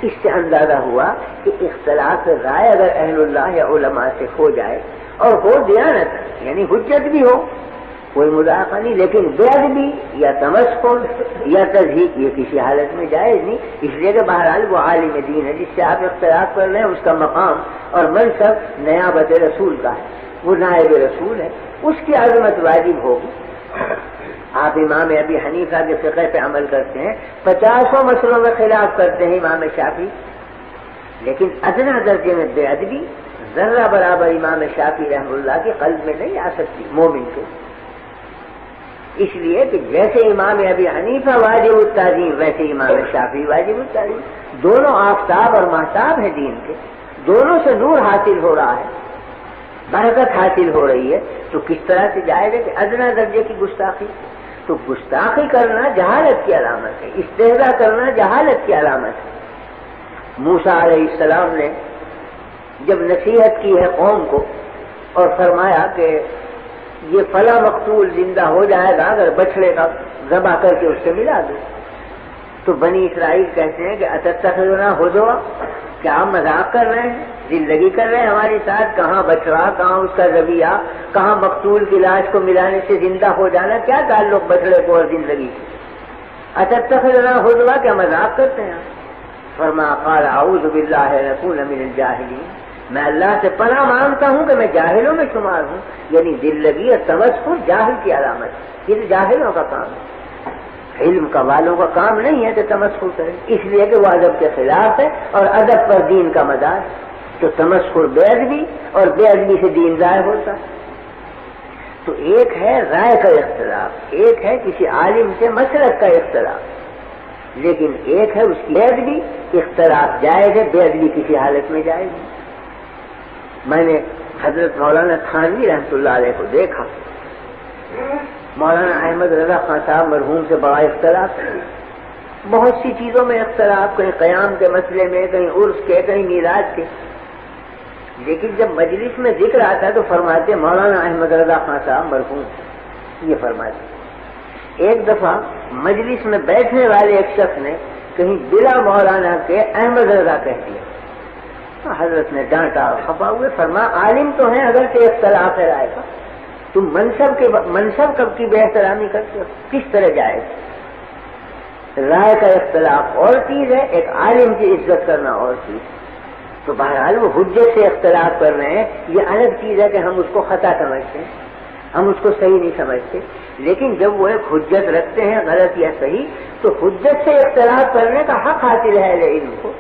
اس سے اندازہ ہوا کہ اختلاف رائے اگر اہل اللہ یا علماء سے ہو جائے اور ہو دیانت یعنی حجت بھی ہو کوئی مذاق نہیں، لیکن بے ادبی یا تمسخر یا تضحیق یہ کسی حالت میں جائز نہیں، اس لیے کہ بہرحال وہ عالم دین ہے جس سے آپ اختلاف کر رہے ہیں، اس کا مقام اور منصب نیابت رسول کا ہے، وہ نائب رسول ہے، اس کی عظمت واجب ہوگی۔ آپ امام ابی حنیفہ کے فقہ پہ عمل کرتے ہیں، 50 مسئلوں میں خلاف کرتے ہیں امام شافعی، لیکن ادنا درجے میں بے ادبی ذرہ برابر امام شافعی رحمہ اللہ کے قلب میں نہیں آ سکتی مومن کے، اس لیے کہ جیسے امام ابی حنیفہ واجب التعظیم ویسے امام شافعی واجب التعظیم، دونوں آفتاب اور مہتاب ہیں دین کے، دونوں سے نور حاصل ہو رہا ہے، برکت حاصل ہو رہی ہے، تو کس طرح سے جائے گا کہ ادنا درجے کی گستاخی؟ تو گستاخی کرنا جہالت کی علامت ہے، استہزاء کرنا جہالت کی علامت ہے۔ موسیٰ علیہ السلام نے جب نصیحت کی ہے قوم کو اور فرمایا کہ یہ فلاں مقتول زندہ ہو جائے گا اگر بچڑے کا ذبح کر کے اس سے ملا دو، تو بنی اسرائیل کہتے ہیں کہ اتتخذنا ہزوا، کیا آپ مذاق کر رہے ہیں، زندگی کر رہے ہیں ہمارے ساتھ، کہاں بچڑا، کہاں اس کا ذبیحہ، کہاں مقتول کی لاش کو ملانے سے زندہ ہو جانا، کیا تعلق بچڑے کو اور زندگی کی؟ اتتخذنا ہزوا، کیا مذاق کرتے ہیں؟ فرمایا قال اعوذ باللہ ان اکون من الجاہلین، میں اللہ سے پناہ مانگتا ہوں کہ میں جاہلوں میں شمار ہوں، یعنی دل لگی اور تمسخر جاہل کی علامت، یہ جاہلوں کا کام ہے، علم کا والوں کا کام نہیں ہے کہ تمسخر کریں، اس لیے کہ وہ ادب کے خلاف ہے اور ادب پر دین کا مدار ہے، تو تمسخر بے ادبی اور بے ادبی سے دین ضائع ہوتا ہے۔ تو ایک ہے رائے کا اختلاف، ایک ہے کسی عالم سے مسلک کا اختلاف، لیکن ایک ہے اس کی بے ادبی، اختلاف جائز ہے، بے ادبی کسی حالت میں جائز نہیں۔ میں نے حضرت مولانا تھانوی رحمۃ اللہ علیہ کو دیکھا، مولانا احمد رضا خان صاحب مرحوم سے بڑا اختلاف ہے، بہت سی چیزوں میں اختلاف، کہیں قیام کے مسئلے میں، کہیں عرس کے، کہیں میراث کے، لیکن جب مجلس میں ذکر آتا ہے تو فرماتے مولانا احمد رضا خان صاحب مرحوم، یہ فرماتے۔ ایک دفعہ مجلس میں بیٹھنے والے ایک شخص نے کہیں بلا مولانا کے احمد رضا کہہ دیا، حضرت نے ڈانٹا، خفا ہوئے، فرمایا عالم تو ہیں اگر کہ اختلاف ہے رائے کا، تم منصب کب کی بے احترامی کرتے ہو، کس طرح جائے گا؟ رائے کا اختلاف اور چیز ہے، ایک عالم کی عزت کرنا اور چیز، تو بہرحال وہ حجت سے اختلاف کر رہے ہیں، یہ الگ چیز ہے کہ ہم اس کو خطا سمجھتے ہیں، ہم اس کو صحیح نہیں سمجھتے، لیکن جب وہ ایک حجت رکھتے ہیں غلط یا صحیح، تو حجت سے اختلاف کرنے کا حق حاصل ہے اہل علم کو،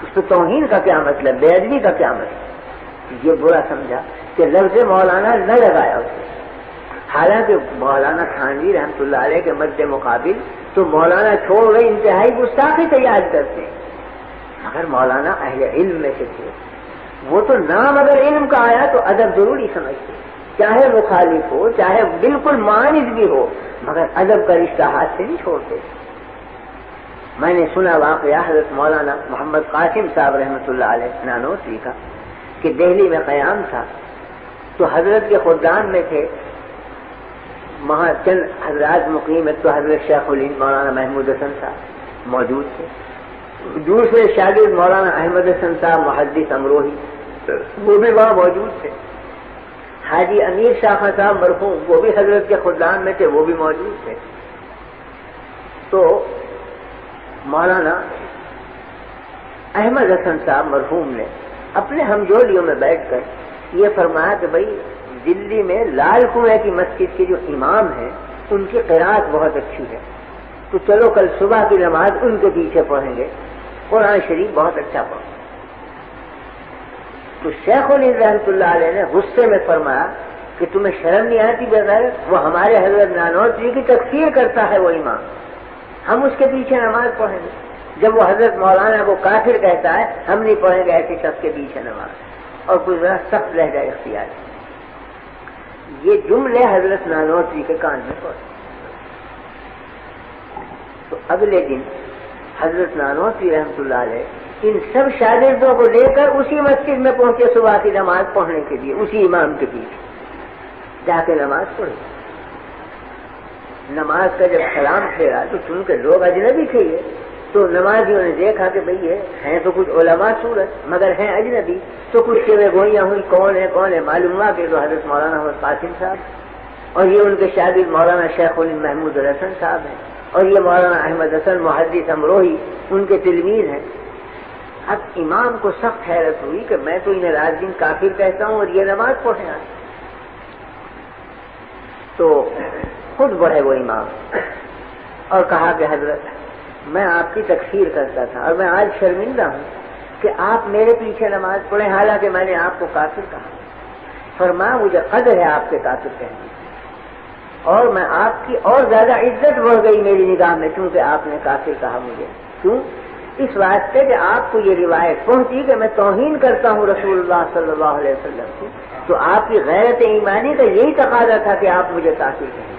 اس تو توہین کا کیا مطلب، بے ادبی کا کیا مطلب؟ یہ برا سمجھا کہ لفظ مولانا نہ لگایا اسے، حالانکہ مولانا تھانوی رحمۃ اللہ علیہ کے مد مقابل تو مولانا چھوڑ گئے انتہائی گستاخی سے یاد کرتے ہیں، مگر مولانا اہل علم میں سے تھے، وہ تو نام اگر علم کا آیا تو ادب ضروری سمجھتے، چاہے مخالف ہو، چاہے بالکل معاند بھی ہو، مگر ادب کا رشتہ ہاتھ سے نہیں چھوڑتے۔ میں نے سنا واقعہ حضرت مولانا محمد قاسم صاحب رحمۃ اللہ علیہ نانوتوی کا کہ دہلی میں قیام تھا، تو حضرت کے خدام میں تھے وہاں چند حضرات مقیم، ایک تو حضرت شیخ الہند مولانا محمود حسن صاحب موجود تھے، دوسرے شاگرد مولانا احمد حسن صاحب محدث امروہی وہ بھی وہاں موجود تھے، حاجی امیر شاہ خان صاحب مرحوم وہ بھی حضرت کے خدام میں تھے، وہ بھی موجود تھے۔ تو مولانا احمد حسن صاحب مرحوم نے اپنے ہمجولیوں میں بیٹھ کر یہ فرمایا کہ بھائی دلی میں لال کنویں کی مسجد کے جو امام ہیں ان کی قرات بہت اچھی ہے، تو چلو کل صبح کی نماز ان کے پیچھے پڑھیں گے، قرآن شریف بہت اچھا پڑھیں۔ تو شیخ الہند رحمۃ اللہ علیہ نے غصے میں فرمایا کہ تمہیں شرم نہیں آتی بغیر، وہ ہمارے حضرت نانوتوی کی تکفیر کرتا ہے وہ امام، ہم اس کے پیچھے نماز پڑھیں گے، جب وہ حضرت مولانا کو کافر کہتا ہے ہم نہیں پڑھیں گے ایسے شخص کے پیچھے نماز، اور کوئی ذرا سخت لہجہ اختیار ہے۔ یہ جملے حضرت نانوتوی کے کان میں پڑے، تو اگلے دن حضرت نانوتوی رحمۃ اللہ علیہ ان سب شاگردوں کو لے کر اسی مسجد میں پہنچے صبح کی نماز پڑھنے کے لیے، اسی امام کے پیچھے جا کے نماز پڑھی۔ نماز کا جب سلام پھیرا تو چونکہ لوگ اجنبی تھے، یہ تو نمازیوں نے دیکھا کہ بھئی یہ ہیں تو کچھ علماء صورت مگر ہیں اجنبی، تو کچھ کے گوئیاں ہوئی کون ہے معلوم ہوا کہ تو حضرت مولانا محمد قاسم صاحب اور یہ ان کے شاگرد مولانا شیخ الہند محمود الحسن صاحب ہیں اور یہ مولانا احمد حسن محدث امروہی ان کے تلمیذ ہیں۔ اب امام کو سخت حیرت ہوئی کہ میں تو انہیں رات دن کافر کہتا ہوں اور یہ نماز پڑھے آئے، تو خود بڑھے وہ امام اور کہا کہ حضرت میں آپ کی تکفیر کرتا تھا اور میں آج شرمندہ ہوں کہ آپ میرے پیچھے نماز پڑھیں حالانکہ میں نے آپ کو کافر کہا۔ فرمایا مجھے قدر ہے آپ کے کافر کہنے اور میں آپ کی اور زیادہ عزت بڑھ گئی میری نگاہ میں کیونکہ آپ نے کافر کہا مجھے، کیوں؟ اس واسطے کہ آپ کو یہ روایت پہنچی کہ میں توہین کرتا ہوں رسول اللہ صلی اللہ علیہ وسلم کی، تو آپ کی غیرت ایمانی کا یہی تقاضا تھا کہ آپ مجھے کافر کہیں۔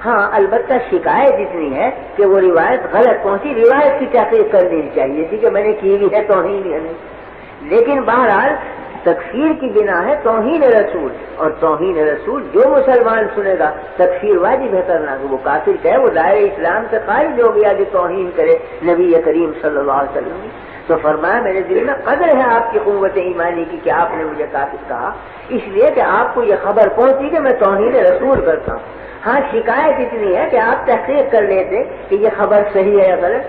ہاں البتہ شکایت اتنی ہے کہ وہ روایت غلط پہنچی، روایت کی تحقیق کر لینی چاہیے تھی کہ میں نے کی بھی ہے توہین یا نہیں، لیکن بہرحال تکفیر کی بنا ہے توہین رسول، اور توہین رسول جو مسلمان سنے گا تکفیر واجب ہے کرنا، کہ وہ کافر کہے وہ دائرہ اسلام سے خارج ہو گیا جو توہین کرے نبی کریم صلی اللہ علیہ وسلم۔ تو فرمایا میرے دل میں قدر ہے آپ کی قوت ایمانی کی کہ آپ نے مجھے کافر کہا، اس لیے کہ آپ کو یہ خبر پہنچی کہ میں توہین رسول کرتا ہوں۔ ہاں شکایت اتنی ہے کہ آپ تحقیق کر لیتے کہ یہ خبر صحیح ہے یا غلط،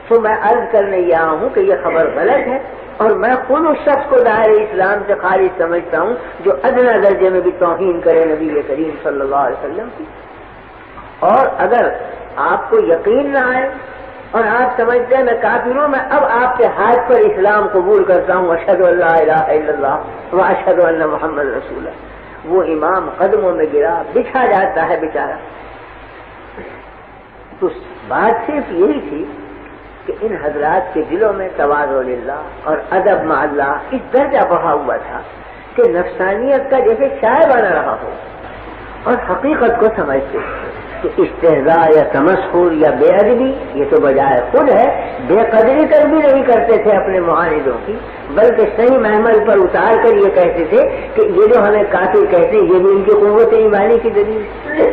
تو میں عرض کرنے آیا ہوں کہ یہ خبر غلط ہے اور میں خود اس شخص کو دائرہ اسلام سے خارج سمجھتا ہوں جو ادنی درجے میں بھی توہین کرے نبی کریم صلی اللہ علیہ وسلم کی۔ اور اگر آپ کو یقین نہ آئے اور آپ سمجھتے ہیں میں کافر ہوں، میں اب آپ کے ہاتھ پر اسلام قبول کرتا ہوں، اشہد ان لا الہ الا اللہ و اشہد ان محمد رسول اللہ۔ وہ امام قدموں میں گرا، بچھا جاتا ہے بیچارہ۔ تو بات صرف یہی تھی کہ ان حضرات کے دلوں میں تواضع للہ اور ادب مع اللہ اس درجہ بڑھا ہوا تھا کہ نفسانیت کا جیسے شائع بنا رہا ہو اور حقیقت کو سمجھتے کہ استہزاء یا تمسخر یا بے ادبی یہ تو بجائے خود ہے، بے قدری کر بھی نہیں کرتے تھے اپنے معاندوں کی، بلکہ صحیح محمل پر اتار کر یہ کہتے تھے کہ یہ جو ہمیں کافر کہتے ہیں یہ بھی ان کی قوت ایمانی کی دلیل ہے۔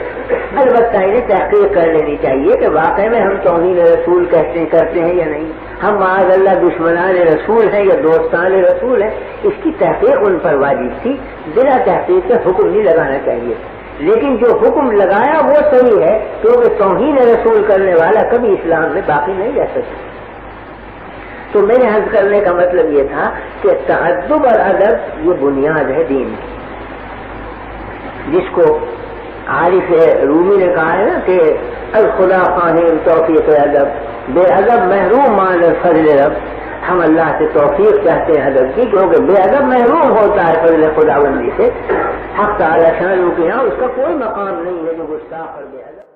البتہ انہیں تحقیق کر لینی چاہیے کہ واقعی میں ہم توہین رسول کرتے ہیں یا نہیں، ہم معاذ اللہ دشمنان رسول ہیں یا دوستان رسول ہیں، اس کی تحقیق ان پر واجب تھی، بلا تحقیق کے حکم نہیں لگانا چاہیے۔ لیکن جو حکم لگایا وہ صحیح ہے کیونکہ توہین رسول کرنے والا کبھی اسلام میں باقی نہیں رہ سکتا۔ تو میرے عرض کرنے کا مطلب یہ تھا کہ تعدب اور ادب یہ بنیاد ہے دین کی، جس کو عارف رومی نے کہا ہے نا کہ الخدا خواہم توفیق ادب، بے ادب محروم مان فضل رب۔ ہم اللہ سے توفیق چاہتے ہیں ادب کی، کیونکہ بے ادب محروم ہوتا ہے فضل خداوندی سے۔ حق تعالی شان کے یہاں اس کا کوئی مقام نہیں ہے جو گستاخ اور بے ادب